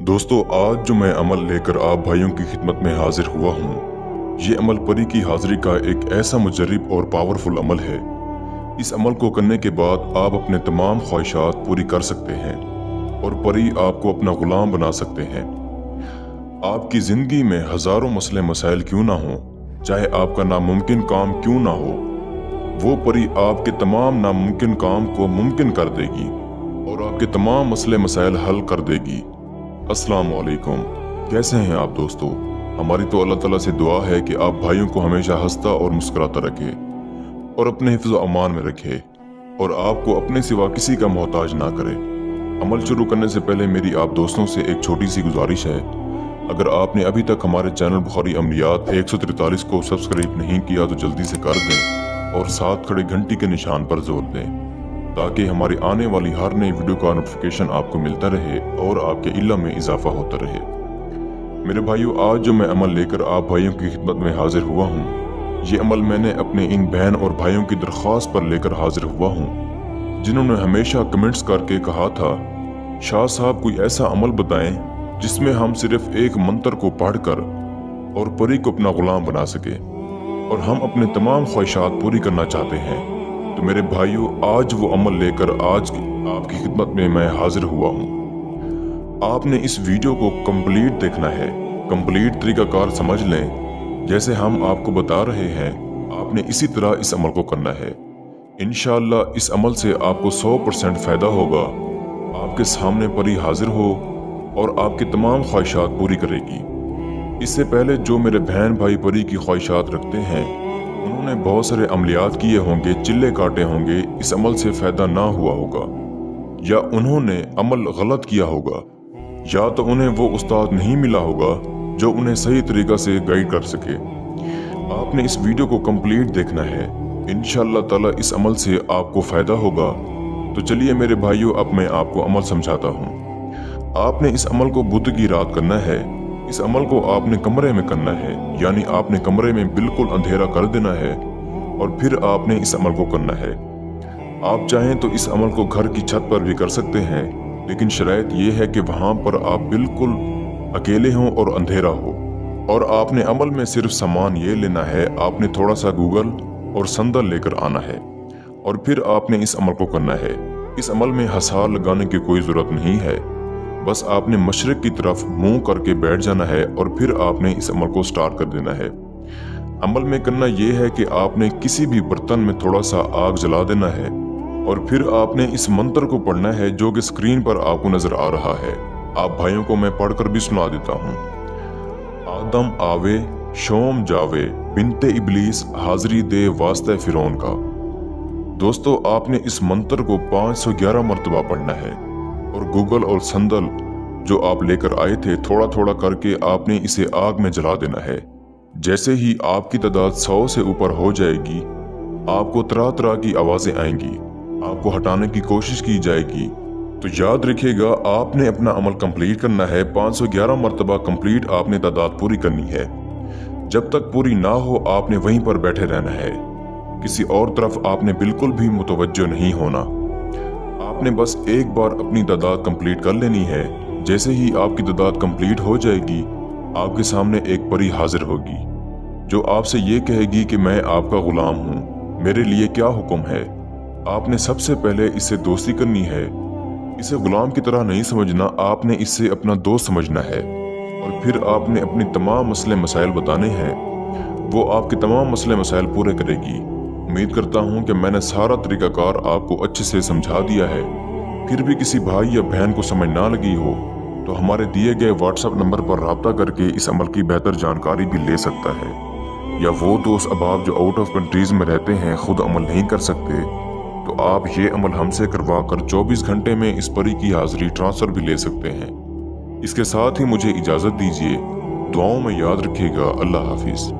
दोस्तों, आज जो मैं अमल लेकर आप भाइयों की खिदमत में हाजिर हुआ हूँ, ये अमल परी की हाजिरी का एक ऐसा मुजर्रिब और पावरफुल अमल है। इस अमल को करने के बाद आप अपने तमाम ख्वाहिशात पूरी कर सकते हैं और परी आपको अपना गुलाम बना सकते हैं। आपकी ज़िंदगी में हज़ारों मसले मसाइल क्यों ना हो, चाहे आपका नामुमकिन काम क्यों ना हो, वो परी आपके तमाम नामुमकिन काम को मुमकिन कर देगी और आपके तमाम मसले मसाइल हल कर देगी। अस्सलाम वालेकुम, कैसे हैं आप दोस्तों? हमारी तो अल्लाह ताला से दुआ है कि आप भाइयों को हमेशा हंसता और मुस्कुराता रखे और अपने हिफ्ज़ अमान में रखे और आपको अपने सिवा किसी का मोहताज ना करे। अमल शुरू करने से पहले मेरी आप दोस्तों से एक छोटी सी गुजारिश है, अगर आपने अभी तक हमारे चैनल बुखारी अमलियात 143 को सब्सक्राइब नहीं किया तो जल्दी से कर दें और साथ खड़े घंटी के निशान पर जोर दें ताकि हमारी आने वाली हर नई वीडियो का नोटिफिकेशन आपको मिलता रहे और आपके इल्म में इजाफा होता रहे। मेरे भाइयों, आज जो मैं अमल लेकर आप भाइयों की खिदमत में हाजिर हुआ हूँ, ये अमल मैंने अपने इन बहन और भाइयों की दरख्वास्त पर लेकर हाजिर हुआ हूँ, जिन्होंने हमेशा कमेंट्स करके कहा था, शाह साहब कोई ऐसा अमल बताएं जिसमें हम सिर्फ एक मंत्र को पढ़कर और परी को अपना गुलाम बना सके और हम अपने तमाम ख्वाहिशात पूरी करना चाहते हैं। तो मेरे भाइयों, आज वो अमल लेकर आज आपकी खिदमत में मैं हाजिर हुआ हूँ। आपने इस वीडियो को कंप्लीट देखना है, कंप्लीट तरीकाकार समझ लें। जैसे हम आपको बता रहे हैं, आपने इसी तरह इस अमल को करना है। इंशाअल्लाह इस अमल से आपको 100% फ़ायदा होगा। आपके सामने परी हाजिर हो और आपकी तमाम ख्वाहिशात पूरी करेगी। इससे पहले जो मेरे बहन भाई परी की ख्वाहिशात रखते हैं, उन्होंने बहुत सारे अमलियात किए होंगे, चिल्ले काटे होंगे, इस अमल से फ़ायदा ना हुआ होगा, या उन्होंने अमल गलत किया होगा, या तो उन्हें वो उस्ताद नहीं मिला होगा जो उन्हें सही तरीक़ा से गाइड कर सके। आपने इस वीडियो को कंप्लीट देखना है। इंशाअल्लाह ताला इस अमल से आपको फ़ायदा होगा। तो चलिए मेरे भाइयों, अब मैं आपको अमल समझाता हूँ। आपने इस अमल को बुध की रात करना है। इस अमल को आपने कमरे में करना है, यानी आपने कमरे में बिल्कुल अंधेरा कर देना है और फिर आपने इस अमल को करना है। आप चाहें तो इस अमल को घर की छत पर भी कर सकते हैं, लेकिन शर्त यह है कि वहां पर आप बिल्कुल अकेले हों और अंधेरा हो। और आपने अमल में सिर्फ सामान ये लेना है, आपने थोड़ा सा गूगल और संदल लेकर आना है और फिर आपने इस अमल को करना है। इस अमल में हसार लगाने की कोई ज़रूरत नहीं है, बस आपने मशरिक की तरफ मुंह करके बैठ जाना है और फिर आपने इस अमल को स्टार्ट कर देना है। अमल में करना यह है कि आपने किसी भी बर्तन में थोड़ा सा आग जला देना है और फिर आपने इस मंत्र को पढ़ना है जो कि स्क्रीन पर आपको नजर आ रहा है। आप भाइयों को मैं पढ़कर भी सुना देता हूँ। आदम आवे शोम जावे बिनते इबलीस हाजिरी दे वास्ते फिरौन का। दोस्तों, आपने इस मंत्र को 511 मरतबा पढ़ना है और गूगल और संदल जो आप लेकर आए थे, थोड़ा थोड़ा करके आपने इसे आग में जला देना है। जैसे ही आपकी तादाद 100 से ऊपर हो जाएगी, आपको तरह तरह की आवाज़ें आएंगी, आपको हटाने की कोशिश की जाएगी। तो याद रखिएगा, आपने अपना अमल कंप्लीट करना है। 511 मरतबा कंप्लीट आपने तादाद पूरी करनी है। जब तक पूरी ना हो आपने वहीं पर बैठे रहना है, किसी और तरफ आपने बिल्कुल भी मुतवज्जो नहीं होना। आपने बस एक बार अपनी तादाद कंप्लीट कर लेनी है। जैसे ही आपकी तादाद कंप्लीट हो जाएगी, आपके सामने एक परी हाजिर होगी जो आपसे ये कहेगी कि मैं आपका गुलाम हूँ, मेरे लिए क्या हुक्म है। आपने सबसे पहले इससे दोस्ती करनी है। इसे गुलाम की तरह नहीं समझना, आपने इससे अपना दोस्त समझना है और फिर आपने अपनी तमाम मसले मसाइल बताने हैं। वो आपके तमाम मसले मसाइल पूरे करेगी। उम्मीद करता हूँ कि मैंने सारा तरीकाकार आपको अच्छे से समझा दिया है। फिर भी किसी भाई या बहन को समझ ना लगी हो तो हमारे दिए गए व्हाट्सएप नंबर पर राब्ता करके इस अमल की बेहतर जानकारी भी ले सकता है। या वो दोस्त अहबाब जो आउट ऑफ कंट्रीज में रहते हैं, खुद अमल नहीं कर सकते, तो आप ये अमल हमसे करवा कर 24 घंटे में इस परी की हाजिरी ट्रांसफ़र भी ले सकते हैं। इसके साथ ही मुझे इजाज़त दीजिए। दुआओं में याद रखिएगा। अल्लाह हाफिज़।